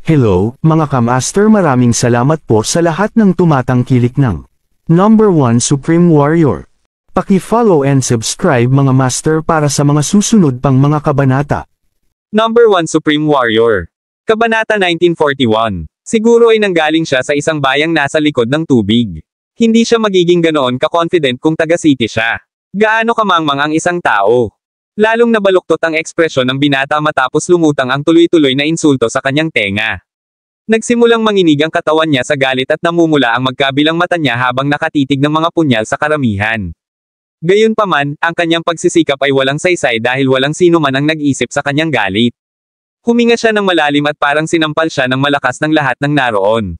Hello, mga kamaster, maraming salamat po sa lahat ng tumatangkilik ng Number 1 Supreme Warrior. Paki-follow and subscribe mga master para sa mga susunod pang mga kabanata. Number 1 Supreme Warrior. Kabanata 1941. Siguro ay nanggaling siya sa isang bayang nasa likod ng tubig. Hindi siya magiging ganoon ka-confident kung taga-city siya. Gaano kamangmang ang isang tao. Lalong nabaluktot ang ekspresyon ng binata matapos lumutang ang tuloy-tuloy na insulto sa kanyang tenga. Nagsimulang manginig ang katawan niya sa galit at namumula ang magkabilang mata niya habang nakatitig ng mga punyal sa karamihan. Gayunpaman, ang kanyang pagsisikap ay walang saysay dahil walang sino man ang nag-isip sa kanyang galit. Huminga siya ng malalim at parang sinampal siya ng malakas ng lahat ng naroon.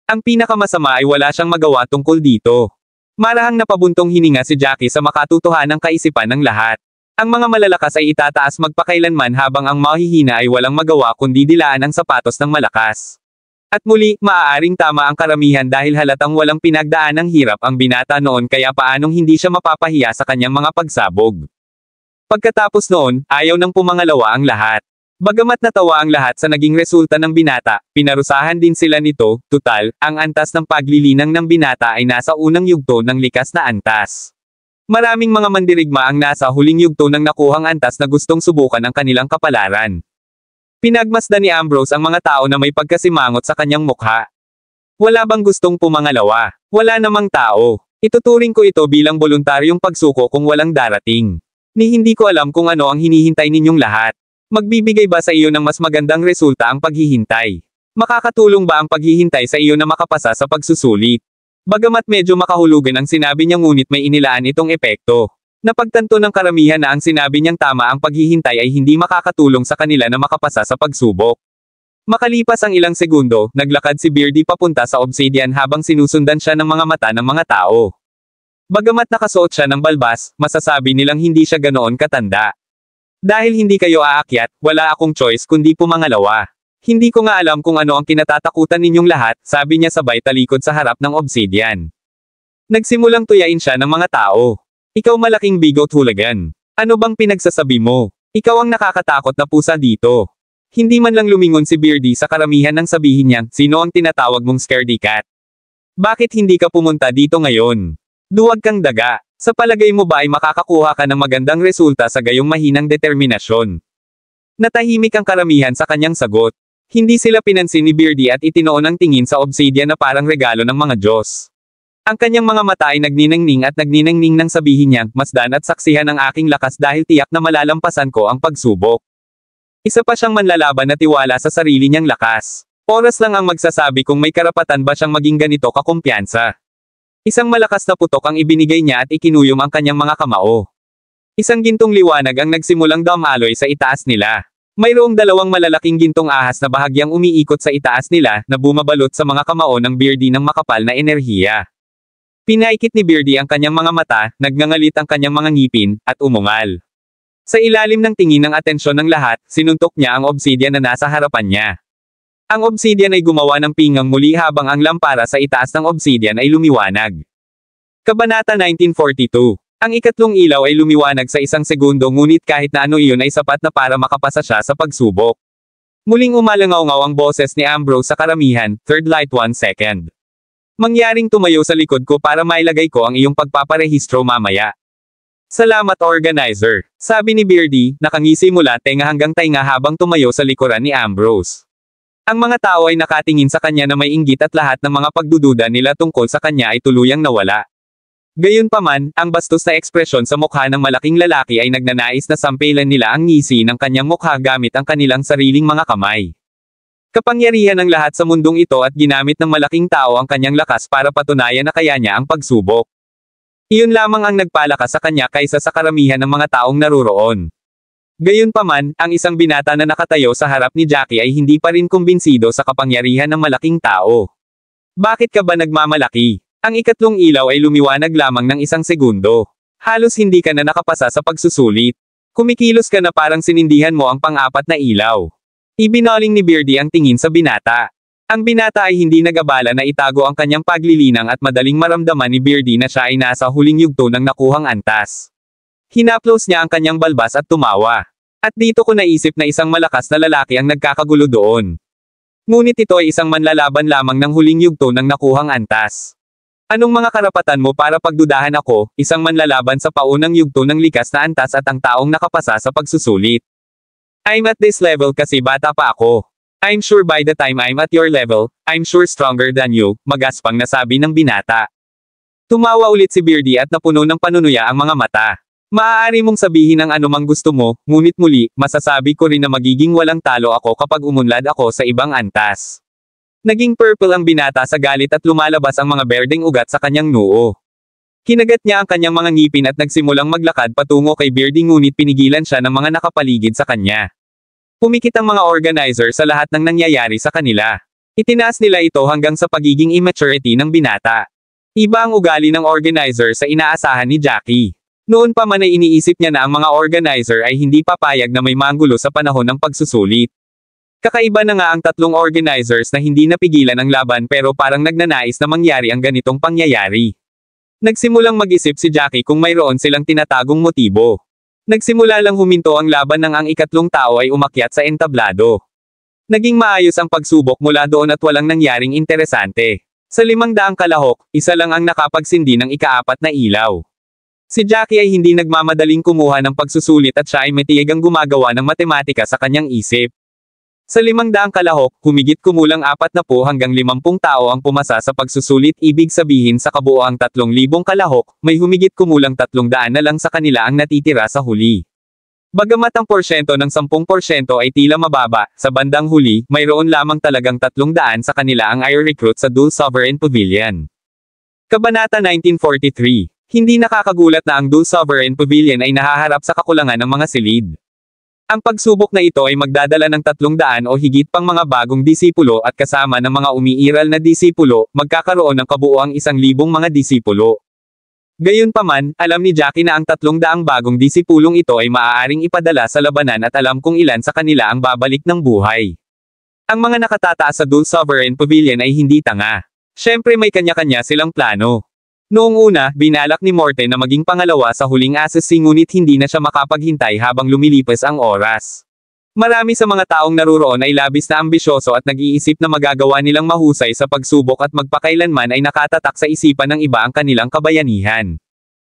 Ang pinakamasama ay wala siyang magawa tungkol dito. Marahang napabuntong hininga si Jackie sa makatutuhanang kaisipan ng lahat. Ang mga malalakas ay itataas magpakailanman habang ang mahihina ay walang magawa kundi dilaan ang sapatos ng malakas. At muli, maaaring tama ang karamihan dahil halatang walang pinagdaan ng hirap ang binata noon kaya paanong hindi siya mapapahiya sa kanyang mga pagsabog. Pagkatapos noon, ayaw nang pumangalawa ang lahat. Bagamat natawa ang lahat sa naging resulta ng binata, pinarusahan din sila nito. Tutal, ang antas ng paglilinang ng binata ay nasa unang yugto ng likas na antas. Maraming mga mandirigma ang nasa huling yugto ng nakuhang antas na gustong subukan ang kanilang kapalaran. Pinagmasdan ni Ambrose ang mga tao na may pagkasimangot sa kanyang mukha. Wala bang gustong pumangalawa? Wala namang tao. Ituturing ko ito bilang voluntaryong pagsuko kung walang darating. Hindi ko alam kung ano ang hinihintay ninyong lahat. Magbibigay ba sa iyo ng mas magandang resulta ang paghihintay? Makakatulong ba ang paghihintay sa iyo na makapasa sa pagsusulit? Bagamat medyo makahulugan ang sinabi niya ngunit may inilaan itong epekto. Napagtanto ng karamihan na ang sinabi niyang tama ang paghihintay ay hindi makakatulong sa kanila na makapasa sa pagsubok. Makalipas ang ilang segundo, naglakad si Beardy papunta sa obsidian habang sinusundan siya ng mga mata ng mga tao. Bagamat nakasuot siya ng balbas, masasabi nilang hindi siya ganoon katanda. Dahil hindi kayo aakyat, wala akong choice kundi pumangalawa. Hindi ko nga alam kung ano ang kinatatakutan ninyong lahat, sabi niya sabay talikod sa harap ng obsidian. Nagsimulang tuyain siya ng mga tao. Ikaw malaking bigot hooligan. Ano bang pinagsasabi mo? Ikaw ang nakakatakot na pusa dito. Hindi man lang lumingon si Beardy sa karamihan ng sabihin niya, sino ang tinatawag mong scaredy cat? Bakit hindi ka pumunta dito ngayon? Duwag kang daga. Sa palagay mo ba ay makakakuha ka ng magandang resulta sa gayong mahinang determinasyon? Natahimik ang karamihan sa kanyang sagot. Hindi sila pinansin ni Beardy at itinoon ang tingin sa obsidian na parang regalo ng mga Diyos. Ang kanyang mga mata ay nagniningning nang sabihin niya, masdan at saksihan ang aking lakas dahil tiyak na malalampasan ko ang pagsubok. Isa pa siyang manlalaban na tiwala sa sarili niyang lakas. Oras lang ang magsasabi kung may karapatan ba siyang maging ganito kakumpiyansa. Isang malakas na putok ang ibinigay niya at ikinuyom ang kanyang mga kamao. Isang gintong liwanag ang nagsimulang dumaloy sa itaas nila. Mayroong dalawang malalaking gintong ahas na bahagyang umiikot sa itaas nila na bumabalot sa mga kamao ng Beardy ng makapal na enerhiya. Pinaikit ni Beardy ang kanyang mga mata, nagngangalit ang kanyang mga ngipin, at umungal. Sa ilalim ng tingin ng atensyon ng lahat, sinuntok niya ang obsidian na nasa harapan niya. Ang obsidian ay gumawa ng pingang muli habang ang lampara sa itaas ng obsidian ay lumiwanag. Kabanata 1942. Ang ikatlong ilaw ay lumiwanag sa isang segundo ngunit kahit na ano iyon ay sapat na para makapasa siya sa pagsubok. Muling umalangaw-ngaw ang boses ni Ambrose sa karamihan, third light 1 second. Mangyaring tumayo sa likod ko para mailagay ko ang iyong pagpaparehistro mamaya. Salamat organizer, sabi ni Beardy, nakangisi mula tenga hanggang tainga habang tumayo sa likuran ni Ambrose. Ang mga tao ay nakatingin sa kanya na may inggit at lahat ng mga pagdududa nila tungkol sa kanya ay tuluyang nawala. Gayunpaman, ang bastos na ekspresyon sa mukha ng malaking lalaki ay nagnanais na sampelan nila ang ngisi ng kanyang mukha gamit ang kanilang sariling mga kamay. Kapangyarihan ng lahat sa mundong ito at ginamit ng malaking tao ang kanyang lakas para patunayan na kaya niya ang pagsubok. Iyon lamang ang nagpalakas sa kanya kaysa sa karamihan ng mga taong naruroon. Gayunpaman, ang isang binata na nakatayo sa harap ni Jackie ay hindi pa rin kumbinsido sa kapangyarihan ng malaking tao. Bakit ka ba nagmamalaki? Ang ikatlong ilaw ay lumiwanag lamang ng isang segundo. Halos hindi ka na nakapasa sa pagsusulit. Kumikilos ka na parang sinindihan mo ang pang-apat na ilaw. Ibinaling ni Beardy ang tingin sa binata. Ang binata ay hindi nag-abala na itago ang kanyang paglilinang at madaling maramdaman ni Beardy na siya ay nasa huling yugto ng nakuhang antas. Hinaplos niya ang kanyang balbas at tumawa. At dito ko naisip na isang malakas na lalaki ang nagkakagulo doon. Ngunit ito ay isang manlalaban lamang ng huling yugto ng nakuhang antas. Anong mga karapatan mo para pagdudahan ako, isang manlalaban sa paunang yugto ng likas na antas at ang taong nakapasa sa pagsusulit? I'm at this level kasi bata pa ako. I'm sure by the time I'm at your level, I'm sure stronger than you, magaspang nasabi ng binata. Tumawa ulit si Beardy at napuno ng panunuya ang mga mata. Maaari mong sabihin ang anumang gusto mo, ngunit muli, masasabi ko rin na magiging walang talo ako kapag umunlad ako sa ibang antas. Naging purple ang binata sa galit at lumalabas ang mga berdeng ugat sa kanyang noo. Kinagat niya ang kanyang mga ngipin at nagsimulang maglakad patungo kay Beardy ngunit pinigilan siya ng mga nakapaligid sa kanya. Pumikit ang mga organizer sa lahat ng nangyayari sa kanila. Itinaas nila ito hanggang sa pagiging immaturity ng binata. Iba ang ugali ng organizer sa inaasahan ni Jackie. Noon pa man ay iniisip niya na ang mga organizer ay hindi papayag na may manggulo sa panahon ng pagsusulit. Kakaiba na nga ang tatlong organizers na hindi napigilan ang laban pero parang nagnanais na mangyari ang ganitong pangyayari. Nagsimulang mag-isip si Jackie kung mayroon silang tinatagong motibo. Nagsimula lang huminto ang laban nang ang ikatlong tao ay umakyat sa entablado. Naging maayos ang pagsubok mula doon at walang nangyaring interesante. Sa 500 kalahok, isa lang ang nakapagsindi ng ika-4 na ilaw. Si Jackie ay hindi nagmamadaling kumuha ng pagsusulit at siya ay matiyagang gumagawa ng matematika sa kanyang isip. Sa 500 kalahok, humigit kumulang 40 hanggang 50 tao ang pumasa sa pagsusulit, ibig sabihin sa kabuoang 3,000 kalahok, may humigit kumulang 300 na lang sa kanila ang natitira sa huli. Bagamat ang porsyento ng 10% ay tila mababa, sa bandang huli, mayroon lamang talagang 300 sa kanila ang i-recruit sa Dul Sovereign Pavilion. Kabanata 1943. Hindi nakakagulat na ang Dul Sovereign Pavilion ay nahaharap sa kakulangan ng mga silid. Ang pagsubok na ito ay magdadala ng 300 o higit pang mga bagong disipulo at kasama ng mga umiiral na disipulo, magkakaroon ng kabuoang 1,000 mga disipulo. Gayunpaman, alam ni Jackie na ang 300 bagong disipulong ito ay maaaring ipadala sa labanan at alam kung ilan sa kanila ang babalik ng buhay. Ang mga nakatataas sa Dul Sovereign Pavilion ay hindi tanga. Siyempre may kanya-kanya silang plano. Noong una, binalak ni Morten na maging pangalawa sa huling assassin ngunit hindi na siya makapaghintay habang lumilipas ang oras. Marami sa mga taong naruroon ay labis na ambisyoso at nag-iisip na magagawa nilang mahusay sa pagsubok at magpakailanman ay nakatatak sa isipan ng iba ang kanilang kabayanihan.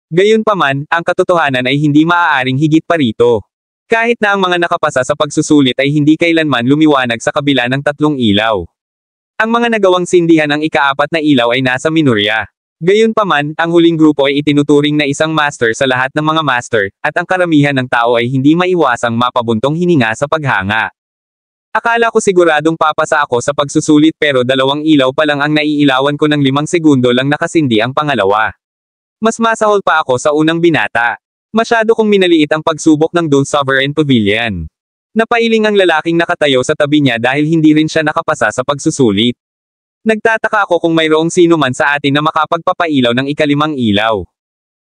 Gayunpaman, ang katotohanan ay hindi maaaring higit pa rito. Kahit na ang mga nakapasa sa pagsusulit ay hindi kailanman lumiwanag sa kabila ng 3 ilaw. Ang mga nagawang sindihan ng ika-4 na ilaw ay nasa minorya. Gayunpaman, ang huling grupo ay itinuturing na isang master sa lahat ng mga master, at ang karamihan ng tao ay hindi maiwasang mapabuntong hininga sa paghanga. Akala ko siguradong papasa ako sa pagsusulit pero 2 ilaw pa lang ang naiilawan ko ng 5 segundo lang nakasindi ang pangalawa. Mas masahol pa ako sa unang binata. Masyado kong minaliit ang pagsubok ng Dul Sovereign Pavilion. Napailing ang lalaking nakatayo sa tabi niya dahil hindi rin siya nakapasa sa pagsusulit. Nagtataka ako kung mayroong sino man sa atin na makapagpapailaw ng ika-5 ilaw.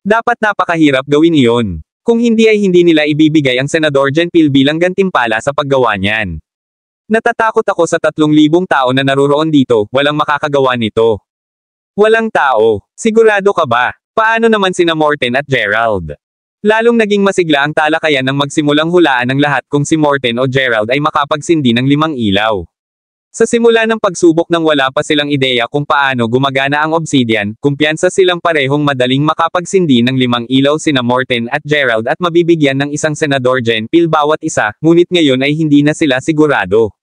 Dapat napakahirap gawin iyon. Kung hindi ay hindi nila ibibigay ang Senador Jen Pil bilang gantimpala sa paggawa niyan. Natatakot ako sa 3,000 tao na naruroon dito, walang makakagawa nito. Walang tao. Sigurado ka ba? Paano naman sina Morten at Gerald? Lalong naging masigla ang talakayan nang magsimulang hulaan ng lahat kung si Morten o Gerald ay makapagsindi ng 5 ilaw. Sa simula ng pagsubok nang wala pa silang ideya kung paano gumagana ang obsidian, kumpiyansa silang parehong madaling makapagsindi ng 5 ilaw sina Morten at Gerald at mabibigyan ng isang Senador Jen Pil bawat isa, ngunit ngayon ay hindi na sila sigurado.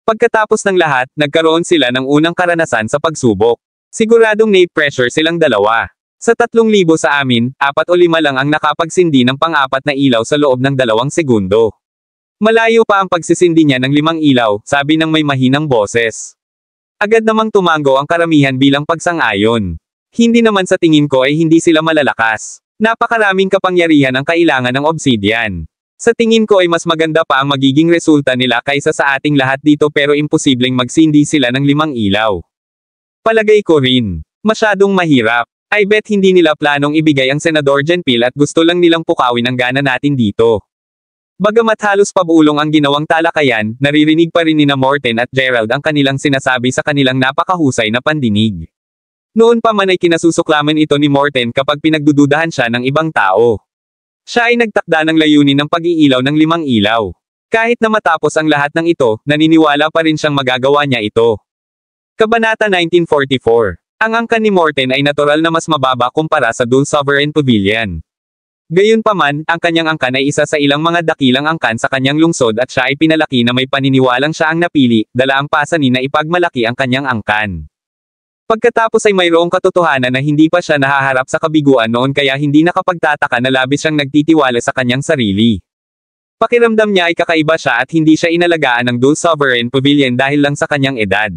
Pagkatapos ng lahat, nagkaroon sila ng unang karanasan sa pagsubok. Siguradong na-pressure silang dalawa. Sa 3,000 sa amin, 4 o 5 lang ang nakapagsindi ng pang-4 na ilaw sa loob ng 2 segundo. Malayo pa ang pagsisindi niya ng 5 ilaw, sabi ng may mahinang boses. Agad namang tumango ang karamihan bilang pagsang-ayon. Hindi naman sa tingin ko ay hindi sila malalakas. Napakaraming kapangyarihan ang kailangan ng obsidian. Sa tingin ko ay mas maganda pa ang magiging resulta nila kaysa sa ating lahat dito pero imposibleng magsindi sila ng 5 ilaw. Palagay ko rin. Masyadong mahirap. I bet hindi nila planong ibigay ang Senador Jen Pil at gusto lang nilang pukawin ang gana natin dito. Bagamat halos pabulong ang ginawang talakayan, naririnig pa rin nina Morten at Gerald ang kanilang sinasabi sa kanilang napakahusay na pandinig. Noon pa man ay kinasusuklaman ito ni Morten kapag pinagdududahan siya ng ibang tao. Siya ay nagtakda ng layunin ng pag-iilaw ng 5 ilaw. Kahit na matapos ang lahat ng ito, naniniwala pa rin siyang magagawa niya ito. Kabanata 1944. Ang angkan ni Morten ay natural na mas mababa kumpara sa Dul Sovereign Pavilion. Gayunpaman, ang kanyang angkan ay isa sa ilang mga dakilang angkan sa kanyang lungsod at siya ay pinalaki na may paniniwalang siya ang napili, dala ang pasanin na ipagmalaki ang kanyang angkan. Pagkatapos ay mayroong katotohanan na hindi pa siya nahaharap sa kabiguan noon kaya hindi nakapagtataka na labis siyang nagtitiwala sa kanyang sarili. Pakiramdam niya ay kakaiba siya at hindi siya inalagaan ng Dul Sovereign Pavilion dahil lang sa kanyang edad.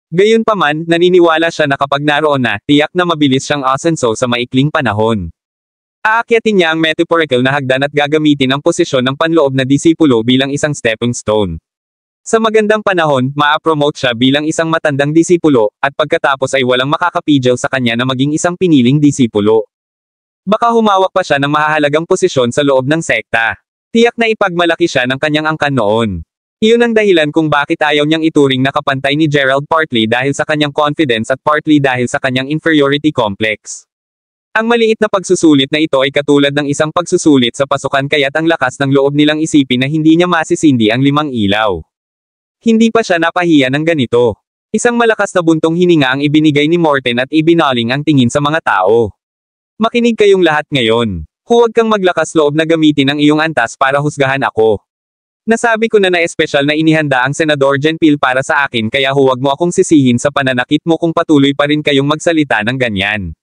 Gayunpaman, naniniwala siya na kapag naroon na, tiyak na mabilis siyang asenso sa maikling panahon. Aakyatin niya ang metaphorical na hagdan at gagamitin ang posisyon ng panloob na disipulo bilang isang stepping stone. Sa magandang panahon, maa-promote siya bilang isang matandang disipulo, at pagkatapos ay walang makakapigil sa kanya na maging isang piniling disipulo. Baka humawak pa siya ng mahahalagang posisyon sa loob ng sekta. Tiyak na ipagmalaki siya ng kanyang angkan noon. Iyon ang dahilan kung bakit ayaw niyang ituring na kapantay ni Gerald partly dahil sa kanyang confidence at partly dahil sa kanyang inferiority complex. Ang maliit na pagsusulit na ito ay katulad ng isang pagsusulit sa pasukan kaya't ang lakas ng loob nilang isipin na hindi niya masisindi ang 5 ilaw. Hindi pa siya napahiya ng ganito. Isang malakas na buntong hininga ang ibinigay ni Morten at ibinaling ang tingin sa mga tao. Makinig kayong lahat ngayon. Huwag kang maglakas loob na gamitin ang iyong antas para husgahan ako. Nasabi ko na espesyal na inihanda ang Senador Genpil para sa akin kaya huwag mo akong sisihin sa pananakit mo kung patuloy pa rin kayong magsalita ng ganyan.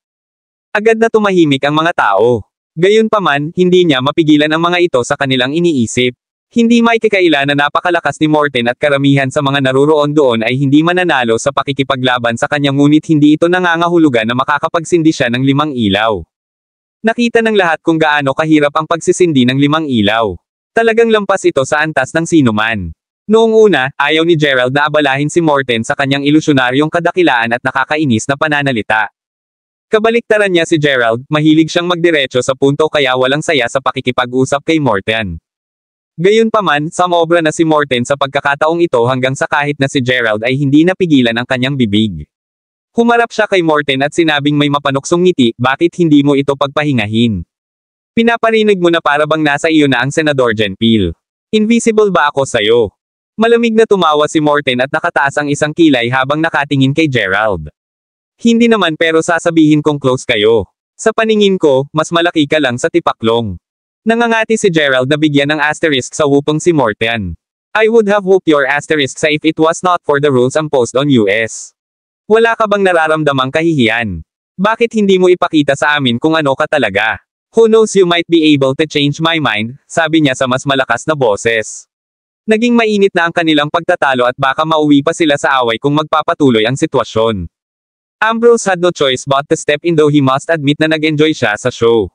Agad na tumahimik ang mga tao. Gayunpaman, hindi niya mapigilan ang mga ito sa kanilang iniisip. Hindi maikikaila na napakalakas ni Morten at karamihan sa mga naruroon doon ay hindi mananalo sa pakikipaglaban sa kanya ngunit hindi ito nangangahulugan na makakapagsindi siya ng 5 ilaw. Nakita ng lahat kung gaano kahirap ang pagsisindi ng 5 ilaw. Talagang lampas ito sa antas ng sinuman. Noong una, ayaw ni Gerald na abalahin si Morten sa kanyang ilusyonaryong kadakilaan at nakakainis na pananalita. Kabaliktaran niya si Gerald, mahilig siyang magdiretso sa punto kaya walang saya sa pakikipag-usap kay Morten. Gayunpaman, sumobra na si Morten sa pagkakataong ito hanggang sa kahit na si Gerald ay hindi napigilan ang kanyang bibig. Humarap siya kay Morten at sinabing may mapanuksong ngiti, bakit hindi mo ito pagpahingahin? Pinaparinig mo na para bang nasa iyo na ang Senador Genpil. Invisible ba ako sayo? Malamig na tumawa si Morten at nakataas ang isang kilay habang nakatingin kay Gerald. Hindi naman pero sasabihin kong close kayo. Sa paningin ko, mas malaki ka lang sa tipaklong. Nangangati si Gerald na bigyan ng asterisk sa whooping si Morten. I would have whooped your asterisk sa if it was not for the rules imposed on US. Wala ka bang nararamdamang kahihiyan? Bakit hindi mo ipakita sa amin kung ano ka talaga? Who knows you might be able to change my mind, sabi niya sa mas malakas na boses. Naging mainit na ang kanilang pagtatalo at baka mauwi pa sila sa away kung magpapatuloy ang sitwasyon. Ambrose had no choice but to step in though he must admit na nag-enjoy siya sa show.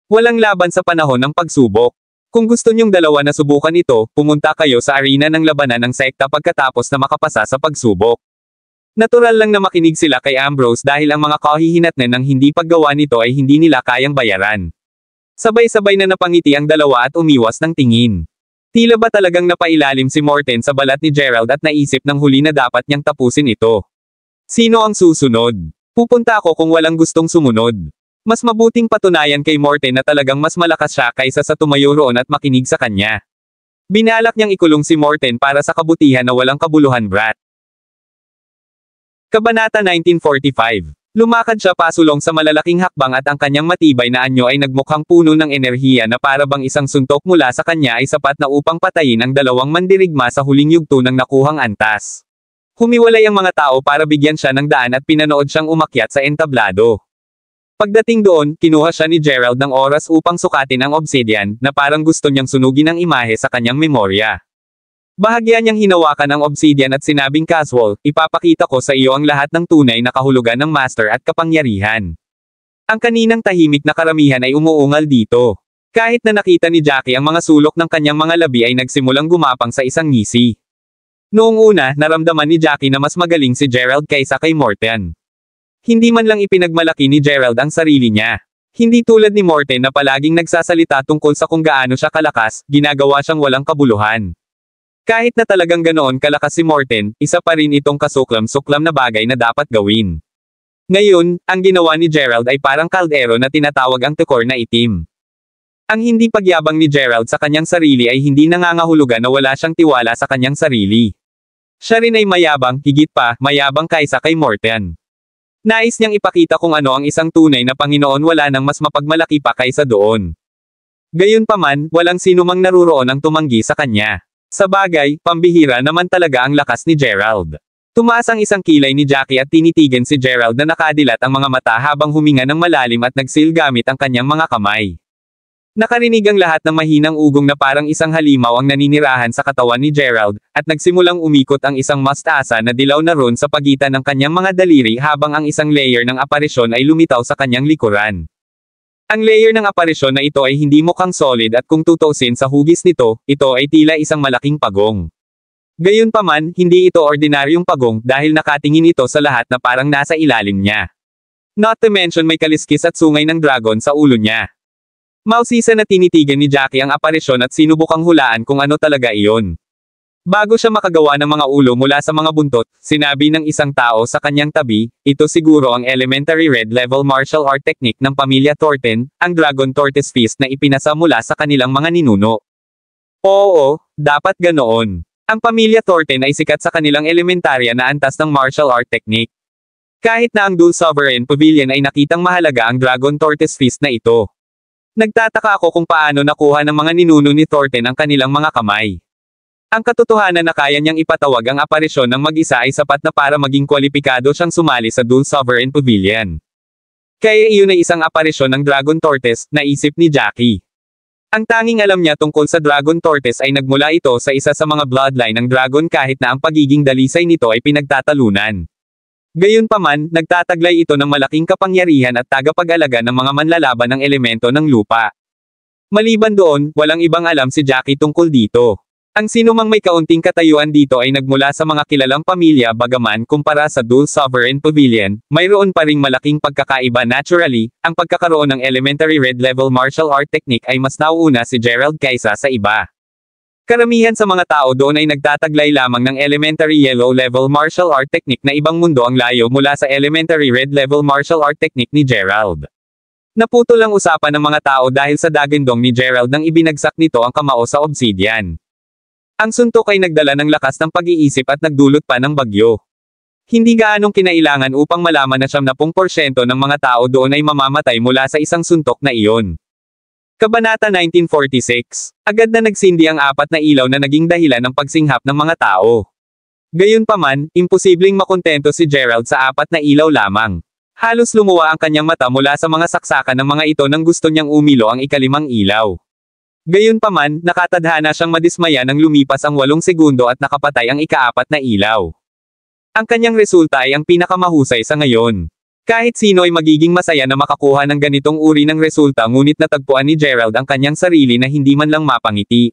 Walang laban sa panahon ng pagsubok. Kung gusto niyong dalawa na subukan ito, pumunta kayo sa arena ng labanan ng sekta pagkatapos na makapasa sa pagsubok. Natural lang na makinig sila kay Ambrose dahil ang mga kahihinatnan ng hindi paggawa nito ay hindi nila kayang bayaran. Sabay-sabay na napangiti ang dalawa at umiwas ng tingin. Tila ba talagang napailalim si Morten sa balat ni Gerald at naisip ng huli na dapat niyang tapusin ito. Sino ang susunod? Pupunta ako kung walang gustong sumunod. Mas mabuting patunayan kay Morten na talagang mas malakas siya kaysa sa tumayo roon at makinig sa kanya. Binalak niyang ikulong si Morten para sa kabutihan na walang kabuluhan brat. Kabanata 1945. Lumakad siya pasulong sa malalaking hakbang at ang kanyang matibay na anyo ay nagmukhang puno ng enerhiya na para bang isang suntok mula sa kanya ay sapat na upang patayin ang dalawang mandirigma sa huling yugto ng nakuhang antas. Humiwalay ang mga tao para bigyan siya ng daan at pinanood siyang umakyat sa entablado. Pagdating doon, kinuha siya ni Gerald ng oras upang sukatin ang obsidian, na parang gusto niyang sunugin ang imahe sa kanyang memorya. Bahagya niyang hinawakan ang obsidian at sinabing casual, ipapakita ko sa iyo ang lahat ng tunay na kahulugan ng master at kapangyarihan. Ang kaninang tahimik na karamihan ay umuungal dito. Kahit na nakita ni Jackie ang mga sulok ng kanyang mga labi ay nagsimulang gumapang sa isang ngisi. Noong una, naramdaman ni Jackie na mas magaling si Gerald kaysa kay Morten. Hindi man lang ipinagmalaki ni Gerald ang sarili niya. Hindi tulad ni Morten na palaging nagsasalita tungkol sa kung gaano siya kalakas, ginagawa siyang walang kabuluhan. Kahit na talagang ganoon kalakas si Morten, isa pa rin itong kasuklam-suklam na bagay na dapat gawin. Ngayon, ang ginawa ni Gerald ay parang kaldero na tinatawag ang tekor na itim. Ang hindi pagyabang ni Gerald sa kanyang sarili ay hindi nangangahulugan na wala siyang tiwala sa kanyang sarili. Siya rin ay mayabang, higit pa, mayabang kaysa kay Morten. Nais niyang ipakita kung ano ang isang tunay na Panginoon, wala nang mas mapagmalaki pa kaysa doon. Gayunpaman, walang sinumang naruroon ang tumanggi sa kanya. Sa bagay, pambihira naman talaga ang lakas ni Gerald. Tumaas ang isang kilay ni Jackie at tinitigan si Gerald na nakadilat ang mga mata habang huminga ng malalim at nagsil gamit ang kanyang mga kamay. Nakarinig ang lahat ng mahinang ugong na parang isang halimaw ang naninirahan sa katawan ni Gerald, at nagsimulang umikot ang isang mustasa na dilaw na ron sa pagitan ng kanyang mga daliri habang ang isang layer ng aparisyon ay lumitaw sa kanyang likuran. Ang layer ng aparisyon na ito ay hindi mukhang solid at kung tutuusin sa hugis nito, ito ay tila isang malaking pagong. Gayunpaman, hindi ito ordinaryong pagong dahil nakatingin ito sa lahat na parang nasa ilalim niya. Not to mention may kaliskis at sungay ng dragon sa ulo niya. Mausisa na tinitigan ni Jackie ang aparisyon at sinubukang hulaan kung ano talaga iyon. Bago siya makagawa ng mga ulo mula sa mga buntot, sinabi ng isang tao sa kanyang tabi, ito siguro ang elementary red level martial art technique ng pamilya Thornton, ang Dragon Tortoise Fist na ipinasa mula sa kanilang mga ninuno. Oo, dapat ganoon. Ang pamilya Thornton ay sikat sa kanilang elementarya na antas ng martial art technique. Kahit na ang Dual Sovereign Pavilion ay nakitang mahalaga ang Dragon Tortoise Fist na ito. Nagtataka ako kung paano nakuha ng mga ninuno ni Thornton ang kanilang mga kamay. Ang katotohanan na kaya niyang ipatawag ang aparisyon ng mag-isa ay sapat na para maging kwalipikado siyang sumali sa Dual Sovereign Pavilion. Kaya iyon ay isang aparisyon ng Dragon Tortoise, naisip ni Jackie. Ang tanging alam niya tungkol sa Dragon Tortoise ay nagmula ito sa isa sa mga bloodline ng dragon kahit na ang pagiging dalisay nito ay pinagtatalunan. Gayunpaman, nagtataglay ito ng malaking kapangyarihan at tagapag-alaga ng mga manlalaban ng elemento ng lupa. Maliban doon, walang ibang alam si Jackie tungkol dito. Ang sinumang may kaunting katayuan dito ay nagmula sa mga kilalang pamilya bagaman kumpara sa Dual Sovereign Pavilion, mayroon pa ring malaking pagkakaiba naturally, ang pagkakaroon ng elementary red level martial art technique ay mas nauuna si Gerald kaysa sa iba. Karamihan sa mga tao doon ay nagtataglay lamang ng elementary yellow level martial art technique na ibang mundo ang layo mula sa elementary red level martial art technique ni Gerald. Naputol ang usapan ng mga tao dahil sa dagandong ni Gerald nang ibinagsak nito ang kamao sa obsidian. Ang suntok ay nagdala ng lakas ng pag-iisip at nagdulot pa ng bagyo. Hindi gaanong kinailangan upang malaman na 70% ng mga tao doon ay mamamatay mula sa isang suntok na iyon. Kabanata 1946. Agad na nagsindi ang apat na ilaw na naging dahilan ng pagsinghap ng mga tao. Gayunpaman, imposibleng makontento si Gerald sa apat na ilaw lamang. Halos lumuwa ang kanyang mata mula sa mga saksakan ng mga ito nang gusto niyang umilo ang ikalimang ilaw. Gayunpaman, nakatadhana siyang madismaya nang lumipas ang 8 segundo at nakapatay ang ikaapat na ilaw. Ang kanyang resulta ay ang pinakamahusay sa ngayon. Kahit sino ay magiging masaya na makakuha ng ganitong uri ng resulta ngunit natagpuan ni Gerald ang kanyang sarili na hindi man lang mapangiti.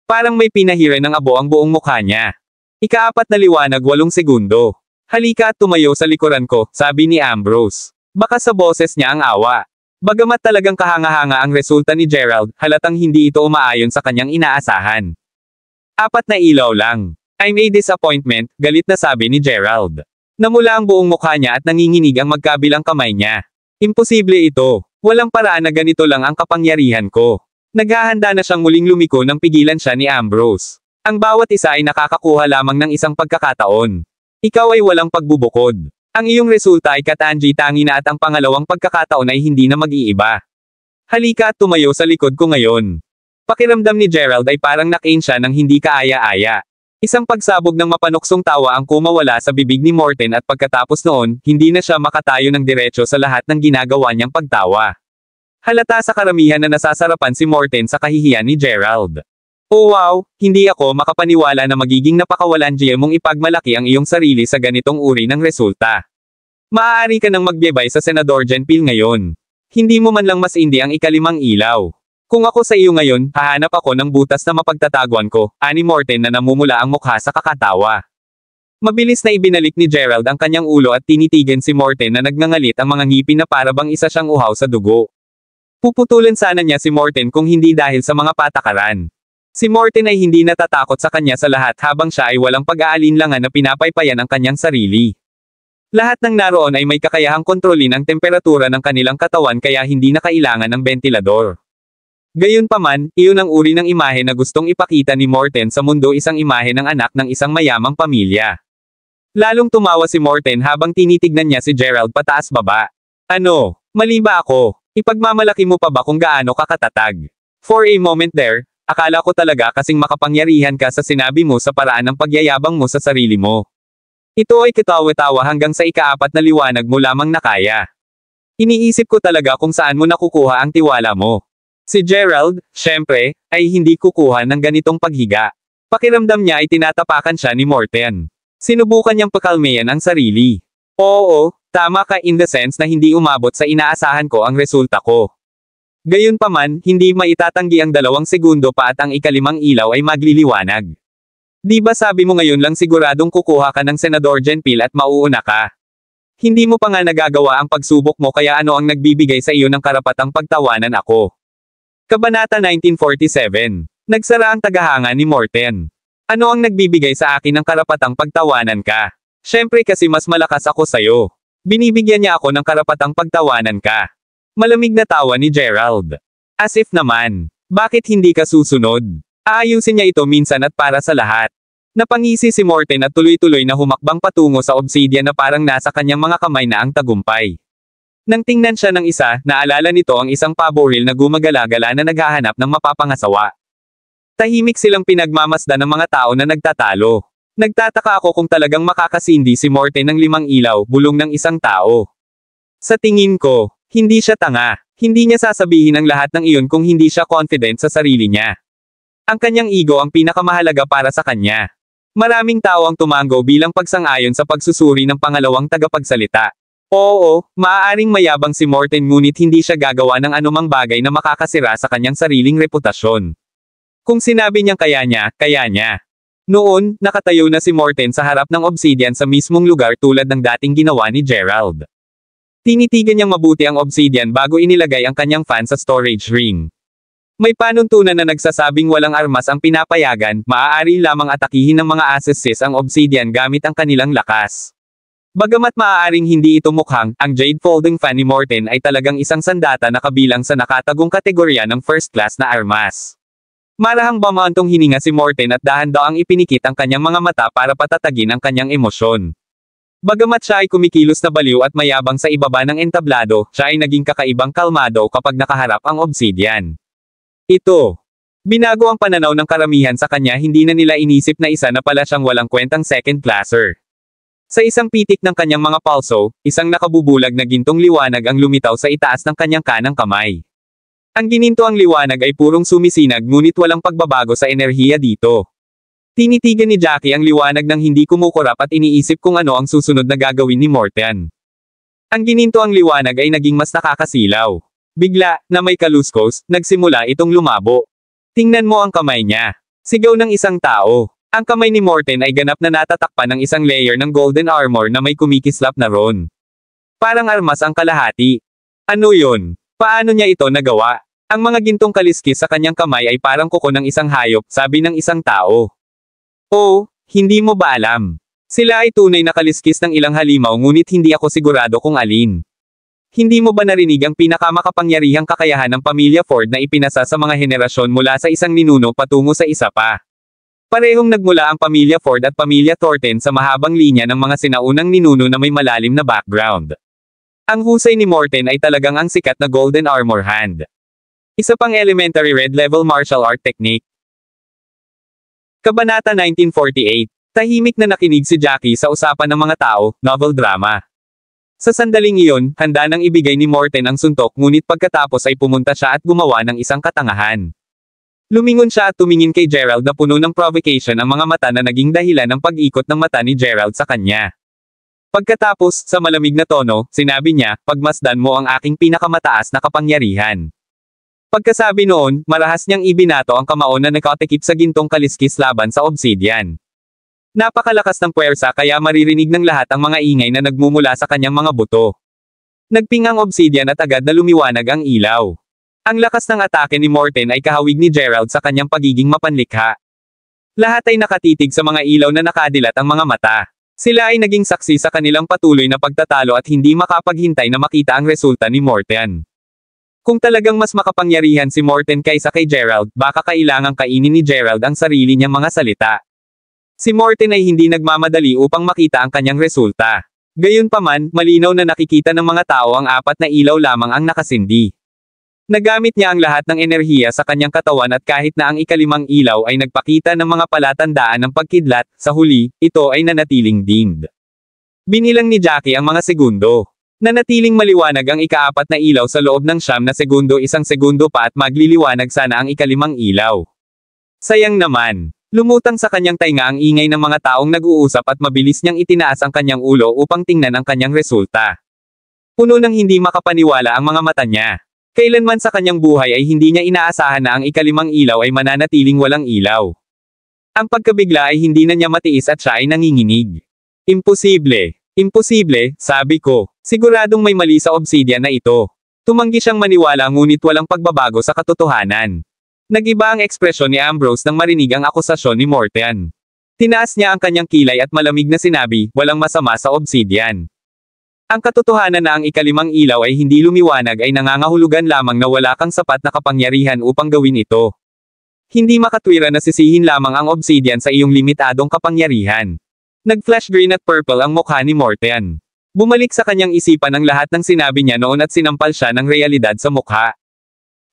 Parang may pinahiran ng abo ang buong mukha niya. Ikaapat na liwanag 8 segundo. Halika at tumayo sa likuran ko, sabi ni Ambrose. Baka sa boses niya ang awa. Bagamat talagang kahanga-hanga ang resulta ni Gerald, halatang hindi ito umaayon sa kanyang inaasahan. 4 na ilaw lang. I'm a disappointment, galit na sabi ni Gerald. Namula ang buong mukha niya at nanginginig ang magkabilang kamay niya. Imposible ito. Walang paraan na ganito lang ang kapangyarihan ko. Naghahanda na siyang muling lumiko nang pigilan siya ni Ambrose. Ang bawat isa ay nakakakuha lamang ng isang pagkakataon. Ikaw ay walang pagbubukod. Ang iyong resulta ay katangi tangi na at ang pangalawang pagkakataon ay hindi na mag-iiba. Halika at tumayo sa likod ko ngayon. Pakiramdam ni Gerald ay parang nakain siya ng hindi kaaya-aya. Isang pagsabog ng mapanuksong tawa ang kumawala sa bibig ni Morten at pagkatapos noon, hindi na siya makatayo ng diretso sa lahat ng ginagawa niyang pagtawa. Halata sa karamihan na nasasarapan si Morten sa kahihiyan ni Gerald. Oh wow, hindi ako makapaniwala na magiging napakawalanjiya mong ipagmalaki ang iyong sarili sa ganitong uri ng resulta. Maaari ka nang magbebay sa Senador Genpil ngayon. Hindi mo man lang masindi ang ikalimang ilaw. Kung ako sa iyo ngayon, hahanap ako ng butas na mapagtataguan ko, ani Morten na namumula ang mukha sa kakatawa. Mabilis na ibinalik ni Gerald ang kanyang ulo at tinitigan si Morten na nagngangalit ang mga ngipin na parabang isa siyang uhaw sa dugo. Puputulan sana niya si Morten kung hindi dahil sa mga patakaran. Si Morten ay hindi natatakot sa kanya sa lahat habang siya ay walang pag-aalinlangan na pinapaypayan ang kanyang sarili. Lahat ng naroon ay may kakayahang kontrolin ang temperatura ng kanilang katawan kaya hindi na kailangan ng bentilador. Gayunpaman, iyon ang uri ng imahe na gustong ipakita ni Morten sa mundo, isang imahe ng anak ng isang mayamang pamilya. Lalong tumawa si Morten habang tinitignan niya si Gerald pataas baba. Ano, mali ba ako? Ipagmamalaki mo pa ba kung gaano ka katatag? For a moment there, akala ko talaga kasing makapangyarihan ka sa sinabi mo sa paraan ng pagyayabang mo sa sarili mo. Ito ay katawa-tawa hanggang sa ikaapat na liwanag mo lamang na kaya. Iniisip ko talaga kung saan mo nakukuha ang tiwala mo. Si Gerald, syempre, ay hindi kukuha ng ganitong paghiga. Pakiramdam niya ay tinatapakan siya ni Morten. Sinubukan niyang pakalmayan ang sarili. Oo, tama ka in the sense na hindi umabot sa inaasahan ko ang resulta ko. Gayunpaman, hindi maitatanggi ang 2 segundo pa at ang ikalimang ilaw ay magliliwanag. Di ba sabi mo ngayon lang siguradong kukuha ka ng Senador Genpil at mauuna ka? Hindi mo pa nga nagagawa ang pagsubok mo, kaya ano ang nagbibigay sa iyo ng karapatang pagtawanan ako? Kabanata 1947. Nagsara ang tagahanga ni Morten. Ano ang nagbibigay sa akin ng karapatang pagtawanan ka? Syempre kasi mas malakas ako sayo. Binibigyan niya ako ng karapatang pagtawanan ka. Malamig na tawa ni Gerald. As if naman, bakit hindi ka susunod? Aayusin niya ito minsan at para sa lahat. Napangisi si Morten at tuloy-tuloy na humakbang patungo sa obsidian na parang nasa kanyang mga kamay na ang tagumpay. Nang tingnan siya ng isa, naalala nito ang isang paboril na gumagala-gala na naghahanap ng mapapangasawa. Tahimik silang pinagmamasdan ng mga tao na nagtatalo. Nagtataka ako kung talagang makakasindi si Morten ng 5 ilaw, bulong ng isang tao. Sa tingin ko, hindi siya tanga. Hindi niya sasabihin ang lahat ng iyon kung hindi siya confident sa sarili niya. Ang kanyang ego ang pinakamahalaga para sa kanya. Maraming tao ang tumango bilang pagsang-ayon sa pagsusuri ng pangalawang tagapagsalita. Oo, maaaring mayabang si Morten ngunit hindi siya gagawa ng anumang bagay na makakasira sa kanyang sariling reputasyon. Kung sinabi niyang kaya niya. Noon, nakatayo na si Morten sa harap ng obsidian sa mismong lugar tulad ng dating ginawa ni Gerald. Tinitigan niyang mabuti ang obsidian bago inilagay ang kanyang fan sa storage ring. May panuntunan na nagsasabing walang armas ang pinapayagan, maaari lamang atakihin ng mga assassin ang obsidian gamit ang kanilang lakas. Bagamat maaaring hindi ito mukhang, ang Jade Folding Fan ni Morten ay talagang isang sandata na kabilang sa nakatagong kategorya ng first class na armas. Marahang bamaantong hininga si Morten at dahan-daang ipinikit ang kanyang mga mata para patatagin ang kanyang emosyon. Bagamat siya ay kumikilos na baliw at mayabang sa ibaba ng entablado, siya ay naging kakaibang kalmado kapag nakaharap ang obsidian. Ito. Binago ang pananaw ng karamihan sa kanya, hindi na nila inisip na isa na pala siyang walang kwentang second-classer. Sa isang pitik ng kanyang mga palso, isang nakabubulag na gintong liwanag ang lumitaw sa itaas ng kanyang kanang kamay. Ang ginintoang liwanag ay purong sumisinag ngunit walang pagbabago sa enerhiya dito. Tinitigan ni Jackie ang liwanag ng hindi kumukurap at iniisip kung ano ang susunod na gagawin ni Morten. Ang ginintoang liwanag ay naging mas nakakasilaw. Bigla, na may kaluskos, nagsimula itong lumabo. Tingnan mo ang kamay niya. Sigaw ng isang tao. Ang kamay ni Morten ay ganap na natatakpan ng isang layer ng golden armor na may kumikislap na ron. Parang armas ang kalahati. Ano yun? Paano niya ito nagawa? Ang mga gintong kaliskis sa kanyang kamay ay parang kuko ng isang hayop, sabi ng isang tao. Oh, hindi mo ba alam? Sila ay tunay na kaliskis ng ilang halimaw ngunit hindi ako sigurado kung alin. Hindi mo ba narinig ang pinakamakapangyarihang kakayahan ng pamilya Ford na ipinasa sa mga henerasyon mula sa isang ninuno patungo sa isa pa? Parehong nagmula ang pamilya Ford at pamilya Thornton sa mahabang linya ng mga sinaunang ninuno na may malalim na background. Ang husay ni Morten ay talagang ang sikat na golden armor hand. Isa pang elementary red level martial art technique. Kabanata 1948. Tahimik na nakinig si Jackie sa usapan ng mga tao, novel drama. Sa sandaling iyon, handa nang ibigay ni Morten ang suntok ngunit pagkatapos ay pumunta siya at gumawa ng isang katangahan. Lumingon siya at tumingin kay Gerald na puno ng provocation ang mga mata na naging dahilan ng pag-ikot ng mata ni Gerald sa kanya. Pagkatapos, sa malamig na tono, sinabi niya, pagmasdan mo ang aking pinakamataas na kapangyarihan. Pagkasabi noon, marahas niyang ibinato ang kamao na nakatikip sa gintong kaliskis laban sa obsidian. Napakalakas ng puwersa kaya maririnig ng lahat ang mga ingay na nagmumula sa kanyang mga buto. Nagping ang obsidian at agad na lumiwanag ang ilaw. Ang lakas ng atake ni Morten ay kahawig ni Gerald sa kanyang pagiging mapanlikha. Lahat ay nakatitig sa mga ilaw na nakadilat ang mga mata. Sila ay naging saksi sa kanilang patuloy na pagtatalo at hindi makapaghintay na makita ang resulta ni Morten. Kung talagang mas makapangyarihan si Morten kaysa kay Gerald, baka kailangang kainin ni Gerald ang sarili niyang mga salita. Si Morten ay hindi nagmamadali upang makita ang kanyang resulta. Gayunpaman, malinaw na nakikita ng mga tao ang apat na ilaw lamang ang nakasindi. Nagamit niya ang lahat ng enerhiya sa kanyang katawan at kahit na ang ikalimang ilaw ay nagpakita ng mga palatandaan ng pagkidlat, sa huli, ito ay nanatiling dimmed. Binilang ni Jackie ang mga segundo. Nanatiling maliwanag ang ikaapat na ilaw sa loob ng 9 na segundo, 1 segundo pa at magliliwanag sana ang ikalimang ilaw. Sayang naman. Lumutang sa kanyang tainga ang ingay ng mga taong nag-uusap at mabilis niyang itinaas ang kanyang ulo upang tingnan ang kanyang resulta. Puno ng hindi makapaniwala ang mga mata niya. Kailanman sa kanyang buhay ay hindi niya inaasahan na ang ikalimang ilaw ay mananatiling walang ilaw. Ang pagkabigla ay hindi na niya matiis at siya ay nanginginig. Imposible. Imposible, sabi ko. Siguradong may mali sa obsidian na ito. Tumanggi siyang maniwala ngunit walang pagbabago sa katotohanan. Nagiba ang ekspresyon ni Ambrose nang marinig ang akusasyon ni Morten. Tinaas niya ang kanyang kilay at malamig na sinabi, walang masama sa obsidian. Ang katotohanan na ang ikalimang ilaw ay hindi lumiwanag ay nangangahulugan lamang na wala kang sapat na kapangyarihan upang gawin ito. Hindi makatwira na sisihin lamang ang obsidian sa iyong limitadong kapangyarihan. Nag-flash green at purple ang mukha ni Morten. Bumalik sa kanyang isipan ang lahat ng sinabi niya noon at sinampal siya ng realidad sa mukha.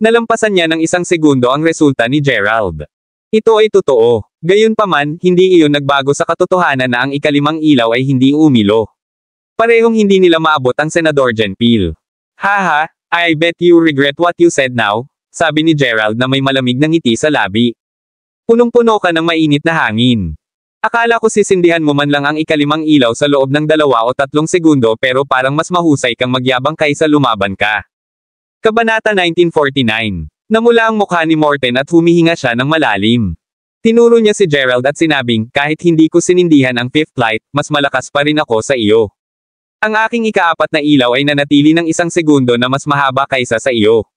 Nalampasan niya ng 1 segundo ang resulta ni Gerald. Ito ay totoo. Gayunpaman, hindi iyon nagbago sa katotohanan na ang ikalimang ilaw ay hindi umilo. Parehong hindi nila maabot ang Senador Genpil. Haha, I bet you regret what you said now, sabi ni Gerald na may malamig na ngiti sa labi. Punong-puno ka ng mainit na hangin. Akala ko sisindihan mo man lang ang ikalimang ilaw sa loob ng 2 o 3 segundo pero parang mas mahusay kang magyabang kaysa lumaban ka. Kabanata 1949. Namula ang mukha ni Morten at humihinga siya ng malalim. Tinuro niya si Gerald at sinabing, kahit hindi ko sinindihan ang 5th light, mas malakas pa rin ako sa iyo. Ang aking ikaapat na ilaw ay nanatili ng 1 segundo na mas mahaba kaysa sa iyo.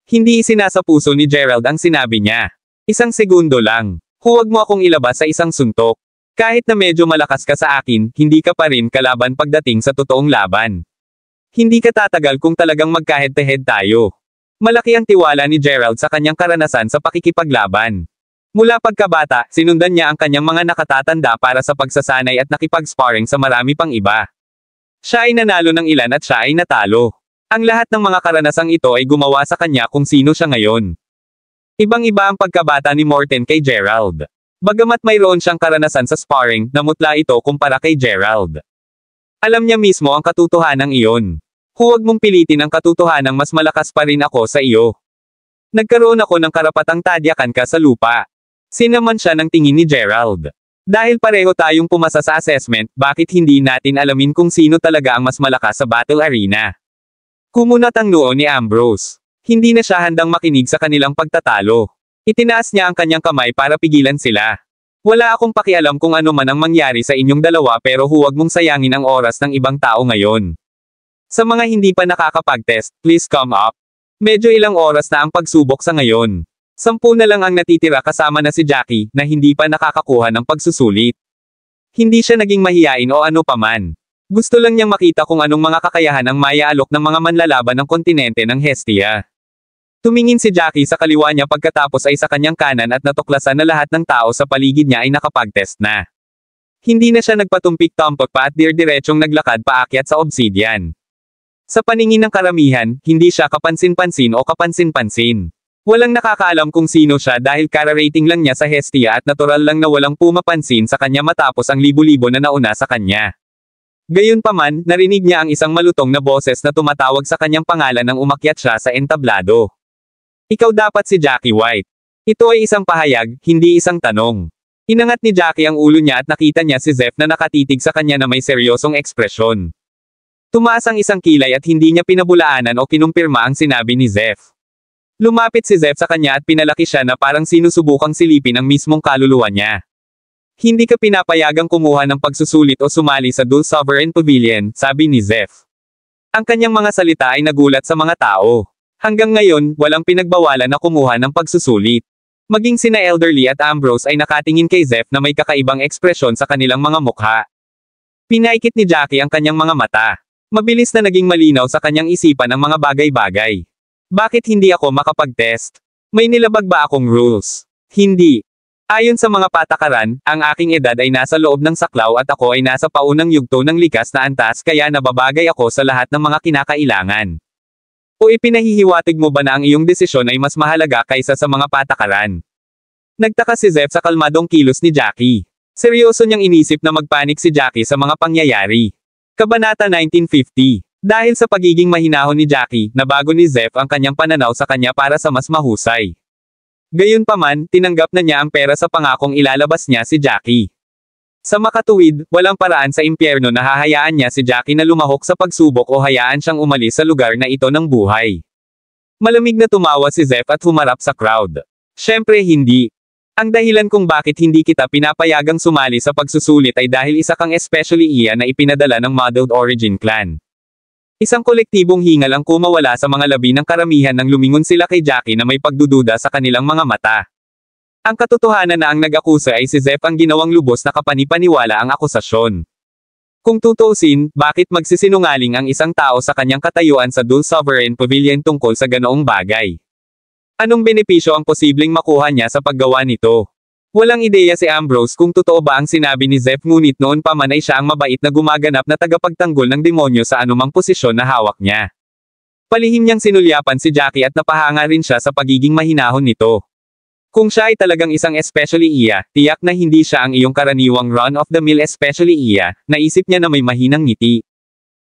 Hindi isinasa puso ni Gerald ang sinabi niya. 1 segundo lang. Huwag mo akong ilabas sa isang suntok. Kahit na medyo malakas ka sa akin, hindi ka pa rin kalaban pagdating sa totoong laban. Hindi ka tatagal kung talagang magka-head-to-head tayo. Malaki ang tiwala ni Gerald sa kanyang karanasan sa pakikipaglaban. Mula pagkabata, sinundan niya ang kanyang mga nakatatanda para sa pagsasanay at nakipag-sparring sa marami pang iba. Siya ay nanalo ng ilan at siya ay natalo. Ang lahat ng mga karanasang ito ay gumawa sa kanya kung sino siya ngayon. Ibang-iba ang pagkabata ni Morten kay Gerald. Bagamat mayroon siyang karanasan sa sparring, namutla ito kumpara kay Gerald. Alam niya mismo ang katotohanan iyon. Huwag mong pilitin ang katotohanang mas malakas pa rin ako sa iyo. Nagkaroon ako ng karapatang tadyakan ka sa lupa. Sinaman siya ng tingin ni Gerald. Dahil pareho tayong pumasa sa assessment, bakit hindi natin alamin kung sino talaga ang mas malakas sa battle arena? Kumunat ang noo ni Ambrose. Hindi na siya handang makinig sa kanilang pagtatalo. Itinaas niya ang kanyang kamay para pigilan sila. Wala akong pakialam kung ano man ang mangyari sa inyong dalawa pero huwag mong sayangin ang oras ng ibang tao ngayon. Sa mga hindi pa nakakapag-test, please come up. Medyo ilang oras na ang pagsubok sa ngayon. 10 na lang ang natitira kasama na si Jackie, na hindi pa nakakakuha ng pagsusulit. Hindi siya naging mahiyain o ano paman. Gusto lang niyang makita kung anong mga kakayahan ang maiaalok ng mga manlalaban ng kontinente ng Hestia. Tumingin si Jackie sa kaliwa niya pagkatapos ay sa kanyang kanan at natuklasan na lahat ng tao sa paligid niya ay nakapag-test na. Hindi na siya nagpatumpik-tampok pa at dir-diretsong naglakad paakyat sa obsidian. Sa paningin ng karamihan, hindi siya kapansin-pansin o kapansin-pansin. Walang nakakaalam kung sino siya dahil kara-rating lang niya sa Hestia at natural lang na walang pumapansin sa kanya matapos ang libo-libo na nauna sa kanya. Gayunpaman, narinig niya ang isang malutong na boses na tumatawag sa kanyang pangalan nang umakyat siya sa entablado. Ikaw dapat si Jackie White. Ito ay isang pahayag, hindi isang tanong. Inangat ni Jackie ang ulo niya at nakita niya si Zeph na nakatitig sa kanya na may seryosong ekspresyon. Tumaas ang isang kilay at hindi niya pinabulaanan o kinumpirma ang sinabi ni Zeph. Lumapit si Zeph sa kanya at pinalaki siya na parang sinusubukang silipin ang mismong kaluluwa niya. Hindi ka pinapayagang kumuha ng pagsusulit o sumali sa Dul Sovereign Pavilion, sabi ni Zeph. Ang kanyang mga salita ay nagulat sa mga tao. Hanggang ngayon, walang pinagbawalan na kumuha ng pagsusulit. Maging sina Elderly at Ambrose ay nakatingin kay Zeph na may kakaibang ekspresyon sa kanilang mga mukha. Pinaikit ni Jackie ang kanyang mga mata. Mabilis na naging malinaw sa kanyang isipan ang mga bagay-bagay. Bakit hindi ako makapag-test? May nilabag ba akong rules? Hindi. Ayon sa mga patakaran, ang aking edad ay nasa loob ng saklaw at ako ay nasa paunang yugto ng likas na antas kaya nababagay ako sa lahat ng mga kinakailangan. O ipinahihiwatig mo ba na ang iyong desisyon ay mas mahalaga kaysa sa mga patakaran? Nagtaka si Zeph sa kalmadong kilos ni Jackie. Seryoso niyang inisip na magpanik si Jackie sa mga pangyayari. Kabanata 1950. Dahil sa pagiging mahinahon ni Jackie, nabago ni Zeph ang kanyang pananaw sa kanya para sa mas mahusay. Gayunpaman, tinanggap na niya ang pera sa pangakong ilalabas niya si Jackie. Sa makatuwid, walang paraan sa impyerno na hahayaan niya si Jackie na lumahok sa pagsubok o hayaan siyang umalis sa lugar na ito ng buhay. Malamig na tumawa si Zeph at humarap sa crowd. Siyempre hindi. Ang dahilan kung bakit hindi kita pinapayagang sumali sa pagsusulit ay dahil isa kang especially iya na ipinadala ng Modeled Origin Clan. Isang kolektibong hingal ang kumawala sa mga labi ng karamihan nang lumingon sila kay Jackie na may pagdududa sa kanilang mga mata. Ang katotohanan na ang nag-akusa ay si Zeph ang ginawang lubos na kapanipaniwala ang akusasyon. Kung tutuusin, bakit magsisinungaling ang isang tao sa kanyang katayuan sa Dul Sovereign Pavilion tungkol sa ganoong bagay? Anong benepisyo ang posibleng makuha niya sa paggawa nito? Walang ideya si Ambrose kung totoo ba ang sinabi ni Zeph ngunit noon pa man ay siya ang mabait na gumaganap na tagapagtanggol ng demonyo sa anumang posisyon na hawak niya. Palihim niyang sinulyapan si Jackie at napahanga rin siya sa pagiging mahinahon nito. Kung siya ay talagang isang especially iya, tiyak na hindi siya ang iyong karaniwang run-of-the-mill especially iya, naisip niya na may mahinang ngiti.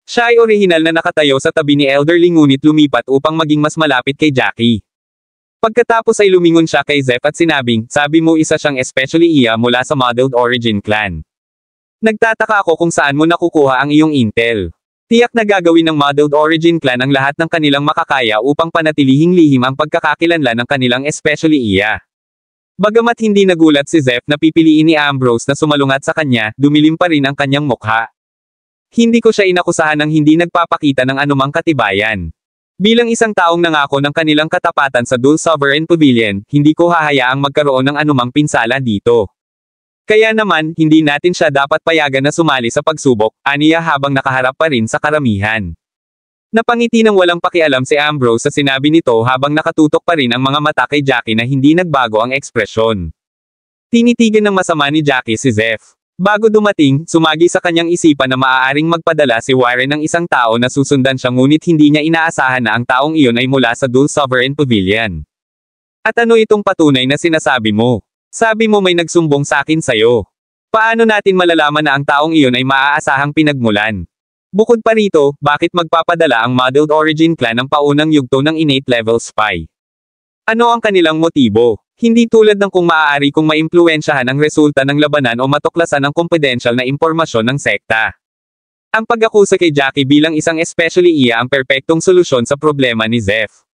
Siya ay orihinal na nakatayo sa tabi ni Elderly ngunit lumipat upang maging mas malapit kay Jackie. Pagkatapos ay lumingon siya kay Zeph at sinabing, sabi mo isa siyang especially iya mula sa Modeled Origin Clan. Nagtataka ako kung saan mo nakukuha ang iyong intel. Tiyak na gagawin ng Modeled Origin Clan ang lahat ng kanilang makakaya upang panatilihing lihim ang pagkakakilanlan ng kanilang especially iya. Bagamat hindi nagulat si Zeph na pipiliin ni Ambrose na sumalungat sa kanya, dumilim pa rin ang kanyang mukha. Hindi ko siya inakusahan ng hindi nagpapakita ng anumang katibayan. Bilang isang taong nangako ng kanilang katapatan sa Dul Sovereign Pavilion, hindi ko hahayaang magkaroon ng anumang pinsala dito. Kaya naman, hindi natin siya dapat payagan na sumali sa pagsubok, aniya habang nakaharap pa rin sa karamihan. Napangiti ng walang pakialam si Ambrose sa sinabi nito habang nakatutok pa rin ang mga mata kay Jackie na hindi nagbago ang ekspresyon. Tinitigan ng masama ni Jackie si Zeph. Bago dumating, sumagi sa kanyang isipan na maaaring magpadala si Warren ng isang tao na susundan siya ngunit hindi niya inaasahan na ang taong iyon ay mula sa Dul Sovereign Pavilion. At ano itong patunay na sinasabi mo? Sabi mo may nagsumbong sa akin sayo. Paano natin malalaman na ang taong iyon ay maaasahang pinagmulan? Bukod pa rito, bakit magpapadala ang Modeled Origin Clan ng paunang yugto ng innate level spy? Ano ang kanilang motibo? Hindi tulad ng kung maaari kung maimpluwensyahan ang resulta ng labanan o matuklasan ang confidential na impormasyon ng sekta. Ang pag-akusa kay Jackie bilang isang especially iya ang perpektong solusyon sa problema ni Zeph.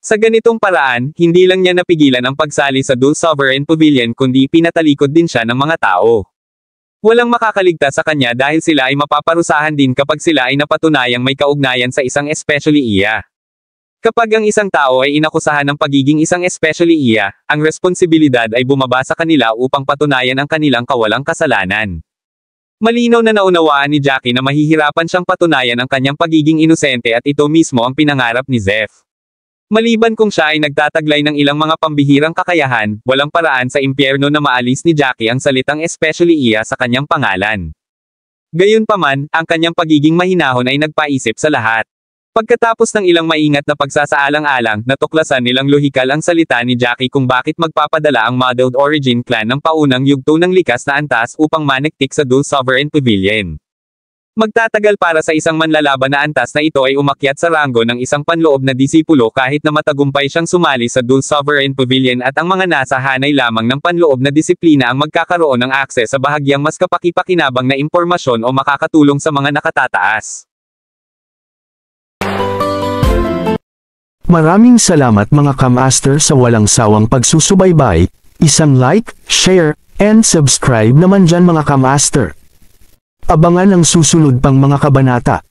Sa ganitong paraan, hindi lang niya napigilan ang pagsali sa Dul Sovereign Pavilion kundi pinatalikod din siya ng mga tao. Walang makakaligtas sa kanya dahil sila ay mapaparusahan din kapag sila ay napatunayang may kaugnayan sa isang especially iya. Kapag ang isang tao ay inakusahan ng pagiging isang especially iya, ang responsibilidad ay bumaba sa kanila upang patunayan ang kanilang kawalang kasalanan. Malinaw na naunawaan ni Jackie na mahihirapan siyang patunayan ang kanyang pagiging inosente at ito mismo ang pinangarap ni Zeph. Maliban kung siya ay nagtataglay ng ilang mga pambihirang kakayahan, walang paraan sa impyerno na maalis ni Jackie ang salitang especially iya sa kanyang pangalan. Gayunpaman, ang kanyang pagiging mahinahon ay nagpaisip sa lahat. Pagkatapos ng ilang maingat na pagsasaalang-alang, natuklasan nilang lohikal ang salita ni Jackie kung bakit magpapadala ang Modeled Origin Clan ng paunang yugto ng likas na antas upang maniktik sa Dul Sovereign Pavilion. Magtatagal para sa isang manlalaban na antas na ito ay umakyat sa ranggo ng isang panloob na disipulo kahit na matagumpay siyang sumali sa Dul Sovereign Pavilion at ang mga nasa hanay lamang ng panloob na disiplina ang magkakaroon ng akses sa bahagyang mas kapakipakinabang na impormasyon o makakatulong sa mga nakatataas. Maraming salamat mga ka-master sa walang sawang pagsusubaybay, isang like, share, and subscribe naman dyan mga ka-master. Abangan ang susunod pang mga kabanata.